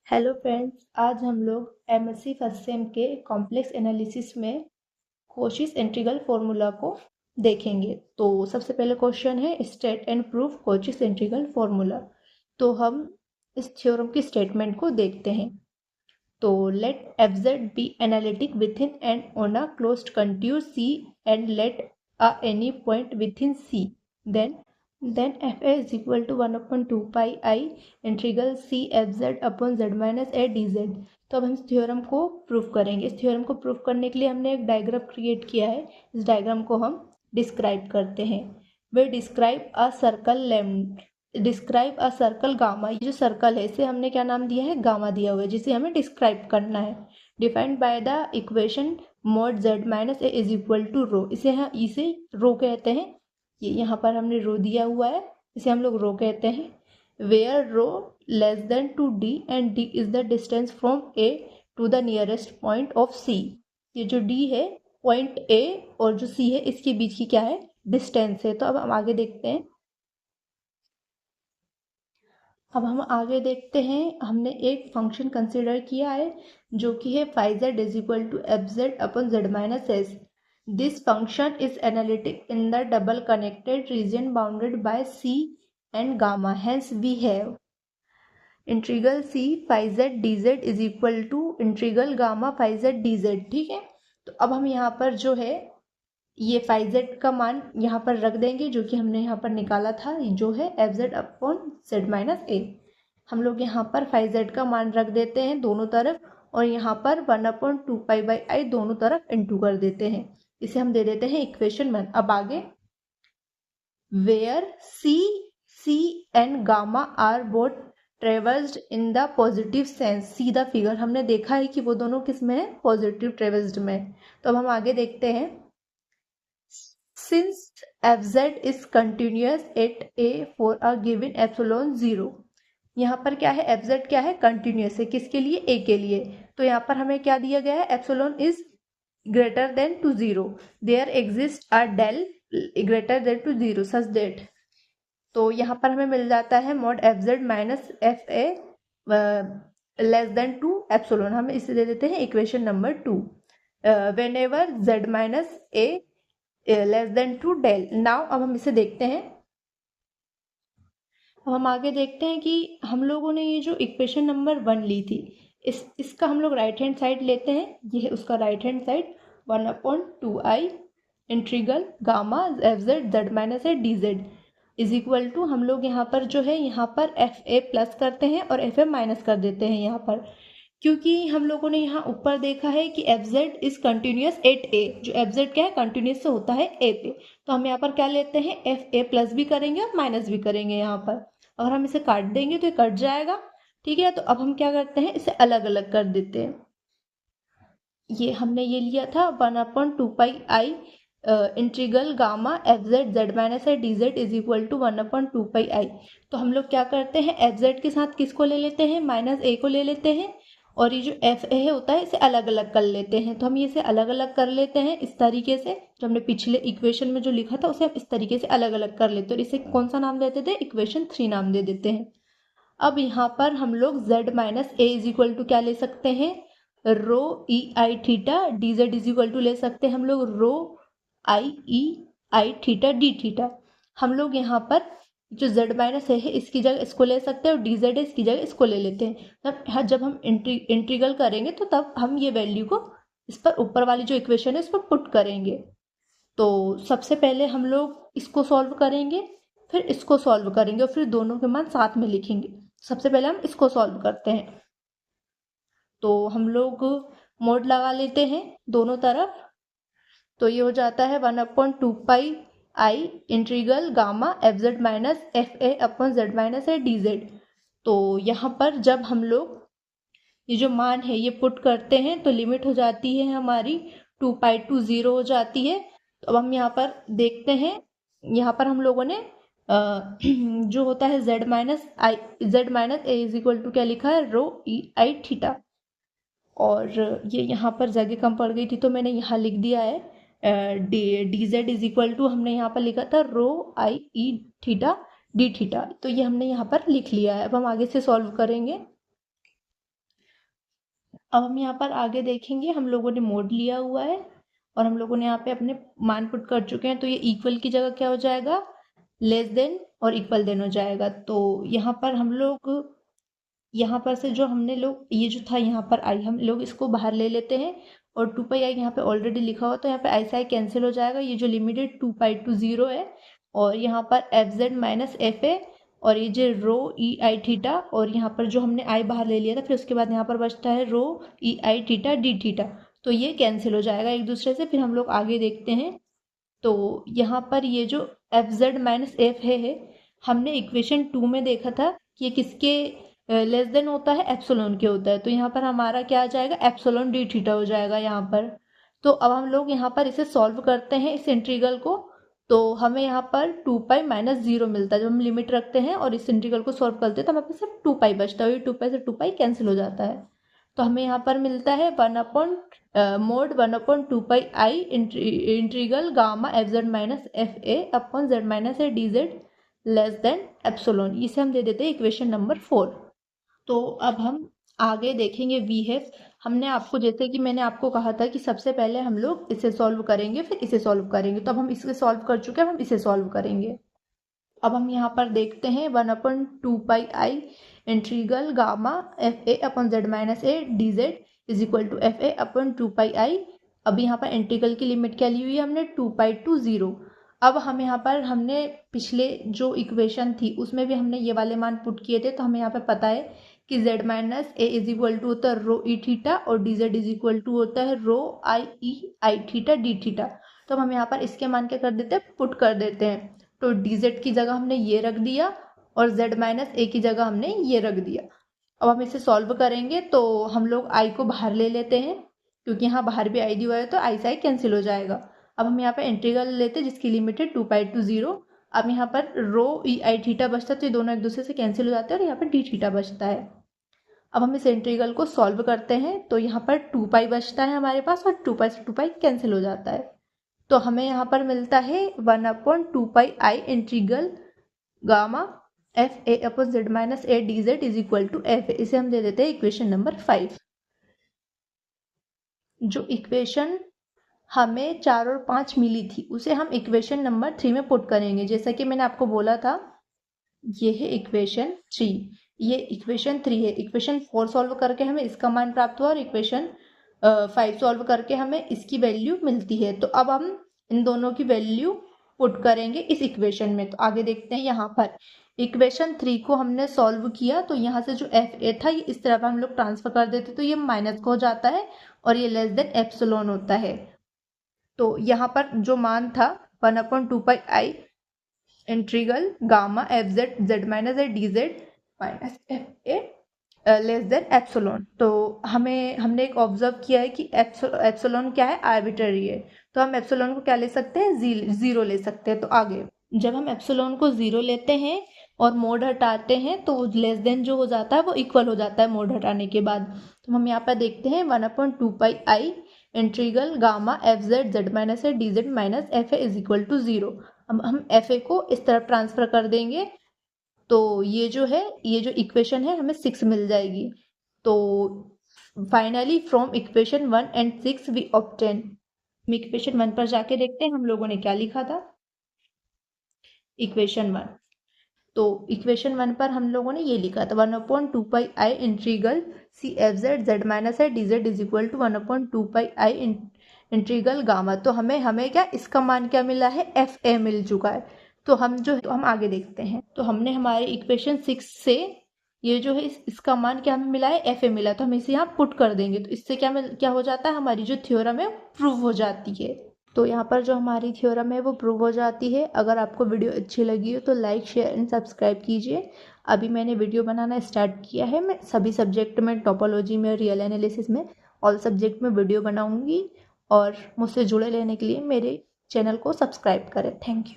Hello friends, आज हम लोग एमएससी फर्स्ट सेम के कॉम्प्लेक्स एनालिसिस में कोशीस इंटीग्रल फॉर्मूला को देखेंगे। तो सबसे पहले क्वेश्चन है state and proof Cauchy's integral formula. तो हम इस थ्योरम की स्टेटमेंट को देखते हैं। तो let F Z be analytic within and on a closed contour C and let a any point within C then fa is equal to 1/2 pi I integral C F Z upon Z minus A D Z. तो अब हम इस theorem को proof करेंगे। इस theorem को proof करने के लिए हमने एक डायग्राम क्रिएट किया है। इस डायग्राम को हम डिस्क्राइब करते हैं। वे डिस्क्राइब अ सर्कल गामा। ये जो सर्कल है इसे हमने क्या नाम दिया है, गामा दिया हुआ है, जिसे हमें डिस्क्राइब करना है। Defined by the equation mod Z minus A is equal to rho. इसे रो कहते हैं। ये यहाँ पर हमने रो दिया हुआ है, इसे हम लोग रो कहते हैं। Where rho less than two D and D is the distance from A to the nearest point of C. ये जो डी है पॉइंट ए और जो सी है इसके बीच की क्या है, डिस्टेंस है। तो अब हम आगे देखते हैं। हमने एक फंक्शन कंसिडर किया है जो कि है phi Z is equal to F Z upon Z minus S. This function is analytic in the double connected region bounded by C and gamma. Hence we have integral C phi Z D Z is equal to integral gamma phi Z D Z. ठीक है, तो अब हम यहाँ पर जो है ये फाई जेड का मान यहाँ पर रख देंगे, जो कि हमने यहाँ पर निकाला था, जो है F Z upon Z minus A. हम लोग यहाँ पर फाई जेड का मान रख देते हैं दोनों तरफ, और यहाँ पर 1/2 पाई बाई आई दोनों तरफ इंटू कर देते हैं। इसे हम दे देते हैं इक्वेशन 1। अब आगे, where C and gamma are both traversed in the positive sense. See the figure हमने देखा है कि वो दोनों किस में है, पॉजिटिव ट्रेवर्स्ड में। तो अब हम आगे देखते हैं। Since fz is continuous at a for a given epsilon 0। यहाँ पर क्या है, fz क्या है, कंटिन्यूस है। किसके लिए, a के लिए। तो यहाँ पर हमें क्या दिया गया है, epsilon is greater than to 0, there exist a del greater than to 0 such that. तो यहाँ पर हमें मिल जाता है mod F Z minus F A less than to epsilon. हम इसे दे देते हैं equation number 2। Whenever Z minus A less than to del. Now अब हम इसे देखते हैं। अब हम आगे देखते हैं कि हम लोगों ने ये जो इक्वेशन नंबर 1 ली थी, इसका हम लोग राइट हैंड साइड लेते हैं। ये है उसका right hand side, 1/2 I integral gamma F Z Z minus A D Z is equal to, हम लोग यहाँ पर जो है यहाँ पर एफ ए प्लस करते हैं और एफ ए माइनस कर देते हैं यहाँ पर, क्योंकि हम लोगों ने यहाँ ऊपर देखा है कि F Z is continuous at A. जो एफ जेड क्या है, कंटिन्यूस से होता है ए पे। तो हम यहाँ पर क्या लेते हैं, एफ ए प्लस भी करेंगे और माइनस भी करेंगे। यहाँ पर अगर हम इसे काट देंगे तो ये कट जाएगा। ठीक है, तो अब हम क्या करते हैं, इसे अलग अलग कर देते हैं। ये हमने ये लिया था 1/2 pi I integral gamma F Z Z minus A D Z is equal to 1/2 pi I. तो हम लोग क्या करते हैं, एफ जेड के साथ किसको ले लेते हैं, माइनस ए को ले लेते हैं, और ये जो एफ ए होता है इसे अलग अलग कर लेते हैं। तो हम इसे अलग अलग कर लेते हैं इस तरीके से। जो हमने पिछले इक्वेशन में जो लिखा था उसे हम इस तरीके से अलग अलग कर लेते हैं, और इसे कौन सा नाम देते थे, इक्वेशन 3 नाम दे देते हैं। अब यहाँ पर हम लोग z minus A is equal to क्या ले सकते हैं, rho E I theta D Z is equal to ले सकते हैं हम लोग rho I E I theta D theta. हम लोग यहाँ पर जो z माइनस है इसकी जगह इसको ले सकते हैं, और डी जेड है इसकी जगह इसको ले लेते हैं। तब जब हम इंटीग्रल करेंगे तो तब हम ये वैल्यू को इस पर ऊपर वाली जो इक्वेशन है इस पर पुट करेंगे। तो सबसे पहले हम लोग इसको सॉल्व करेंगे, फिर इसको सॉल्व करेंगे, और फिर दोनों के मान साथ में लिखेंगे। सबसे पहले हम इसको सॉल्व करते हैं। तो हम लोग मोड लगा लेते हैं दोनों तरफ। तो ये हो जाता है 1/2 pi I integral gamma F Z minus F A upon Z minus A D Z. तो यहाँ पर जब हम लोग ये जो मान है ये पुट करते हैं तो लिमिट हो जाती है हमारी 2 पाई टू 0 हो जाती है। तो अब हम यहाँ पर देखते हैं, यहाँ पर हम लोगों ने जो होता है z minus A is equal to क्या लिखा है, रो ई आई थीटा। और ये यहाँ पर जगह कम पड़ गई थी तो मैंने यहाँ लिख दिया है D Z is equal to, हमने यहाँ पर लिखा था rho I E theta D theta. तो ये हमने यहाँ पर लिख लिया है। अब हम आगे से सॉल्व करेंगे। अब हम यहाँ पर आगे देखेंगे, हम लोगों ने मोड लिया हुआ है और हम लोगों ने यहाँ पे अपने मान पुट कर चुके हैं। तो ये इक्वल की जगह क्या हो जाएगा, लेस देन और इक्वल देन हो जाएगा। तो यहाँ पर हम लोग यहाँ पर से जो हमने लोग ये जो था यहाँ पर आई, हम लोग इसको बाहर ले लेते हैं और 2 पाई आई यहाँ पे ऑलरेडी लिखा हुआ, तो यहाँ पे आई से आई कैंसिल हो जाएगा। ये जो लिमिट है 2 पाई टू 0 है और यहाँ पर एफ जेड माइनस एफ ए और ये जो रो ई आई थीटा और यहाँ पर जो हमने आई बाहर ले लिया था, फिर उसके बाद यहाँ पर बचता है rho E I theta D theta. तो ये कैंसिल हो जाएगा एक दूसरे से। फिर हम लोग आगे देखते हैं। तो यहाँ पर ये जो एफ जेड माइनस एफ है हमने इक्वेशन 2 में देखा था कि ये किसके लेस देन होता है, एप्सिलॉन के होता है। तो यहाँ पर हमारा क्या आ जाएगा, एप्सिलॉन डी थीटा हो जाएगा यहाँ पर। तो अब हम लोग यहाँ पर इसे सॉल्व करते हैं इस इंटीग्रल को। तो हमें यहाँ पर 2 पाई माइनस 0 मिलता है। जब हम लिमिट रखते हैं और इस इंटीग्रल को सॉल्व करते हैं तो हमारे पास सिर्फ 2 पाई बचता है। 2 पाई से 2 पाई कैंसिल हो जाता है। तो हमें यहाँ पर मिलता है 1/2 pi I integral gamma F Z minus F A upon Z minus A D Z less than epsilon. इसे हम दे देते हैं इक्वेशन नंबर 4। तो अब हम आगे देखेंगे वी हैव। हमने आपको, जैसे कि मैंने आपको कहा था कि सबसे पहले हम लोग इसे सॉल्व करेंगे फिर इसे सॉल्व करेंगे। तो अब हम इसे सॉल्व कर चुके हैं, हम इसे सॉल्व करेंगे। अब हम यहाँ पर देखते हैं 1/2 pi I integral gamma F A upon Z minus A D Z is equal to F A upon 2 pi I. अब यहाँ पर इंटीग्रल की लिमिट क्या ली हुई है हमने, 2 पाई टू 0। अब हम यहाँ पर हमने पिछले जो इक्वेशन थी उसमें भी हमने ये वाले मान पुट किए थे। तो हमें यहाँ पर पता है कि z minus A is equal to होता है रो ई थीटा और D Z is equal to होता है rho I E I theta D theta. तो हम यहाँ पर इसके मान क्या कर देते हैं, पुट कर देते हैं। तो डी जेड की जगह हमने ये रख दिया और z माइनस ए की जगह हमने ये रख दिया। अब हम इसे सॉल्व करेंगे तो हम लोग आई को बाहर ले लेते हैं क्योंकि यहाँ बाहर भी आई दिया है तो आई से आई कैंसिल हो जाएगा। अब हम यहाँ पर इंटीग्रल लेते हैं जिसकी लिमिट है 2 पाई टू 0। अब यहाँ पर रो ई आई थीटा बचता है तो ये दोनों एक दूसरे से कैंसिल हो जाते हैं और यहाँ पर डी थीटा बचता है। अब हम इस इंटीग्रल को सॉल्व करते हैं तो यहाँ पर 2 पाई बचता है हमारे पास और 2 पाई से 2 पाई कैंसिल हो जाता है। तो हमें यहाँ पर मिलता है 1/2 pi I integral gamma F A upon Z minus A D Z is equal to F. इसे हम दे देते हैं इक्वेशन नंबर 5। जो इक्वेशन हमें 4 और 5 मिली थी उसे हम इक्वेशन नंबर 3 में पुट करेंगे। जैसा कि मैंने आपको बोला था ये है इक्वेशन 3, ये इक्वेशन 3 है। इक्वेशन 4 सॉल्व करके हमें इसका मान प्राप्त हुआ और इक्वेशन 5 सॉल्व करके हमें इसकी वैल्यू मिलती है। तो अब हम इन दोनों की वैल्यू पुट करेंगे इस इक्वेशन में। तो आगे देखते हैं, यहाँ पर इक्वेशन 3 को हमने सॉल्व किया तो यहाँ से जो एफ ए था ये इस तरफ हम लोग ट्रांसफर कर देते तो ये माइनस को हो जाता है और ये लेस देन एप्सिलॉन होता है। तो यहाँ पर जो मान था 1/2 pi I integral gamma F Z Z minus A D Z minus F A less than epsilon. तो हमने एक ऑब्जर्व किया है कि एप्सिलॉन क्या है, आर्बिट्ररी है। तो हम एप्सिलॉन को क्या ले सकते हैं, 0 ले सकते हैं। तो आगे जब हम एप्सिलॉन को 0 लेते हैं और मोड हटाते हैं तो लेस देन जो हो जाता है वो इक्वल हो जाता है मोड हटाने के बाद। तो हम यहाँ पर देखते हैं 1/2 pi I integral gamma F Z Z minus A D Z minus F A is equal to 0। हम एफ ए को इस तरफ ट्रांसफर कर देंगे तो ये जो इक्वेशन है हमें 6 मिल जाएगी। तो finally from equation 1 and 6 we obtain. हम इक्वेशन 1 पर जाके देखते हैं हम लोगों ने क्या लिखा था। इक्वेशन 1, तो इक्वेशन 1 पर हम लोगों ने ये लिखा था 1/2 pi I integral C F Z Z minus A D Z is equal to 1/2 pi I integral gamma. तो हमें क्या इसका मान क्या मिला है, एफ ए मिल चुका है। तो हम आगे देखते हैं। तो हमने हमारे इक्वेशन 6 से ये जो है इसका मान क्या हमें मिला है, एफ ए मिला। तो हम इसे यहाँ पुट कर देंगे तो इससे क्या हो जाता है, हमारी जो थ्योरम है प्रूव हो जाती है। तो यहाँ पर जो हमारी थ्योरम है वो प्रूव हो जाती है। अगर आपको वीडियो अच्छी लगी हो तो लाइक शेयर एंड सब्सक्राइब कीजिए। अभी मैंने वीडियो बनाना स्टार्ट किया है। मैं सभी सब्जेक्ट में, टोपोलॉजी में, रियल एनालिसिस में, ऑल सब्जेक्ट में वीडियो बनाऊंगी। और मुझसे जुड़े रहने के लिए मेरे चैनल को सब्सक्राइब करें। Thank you.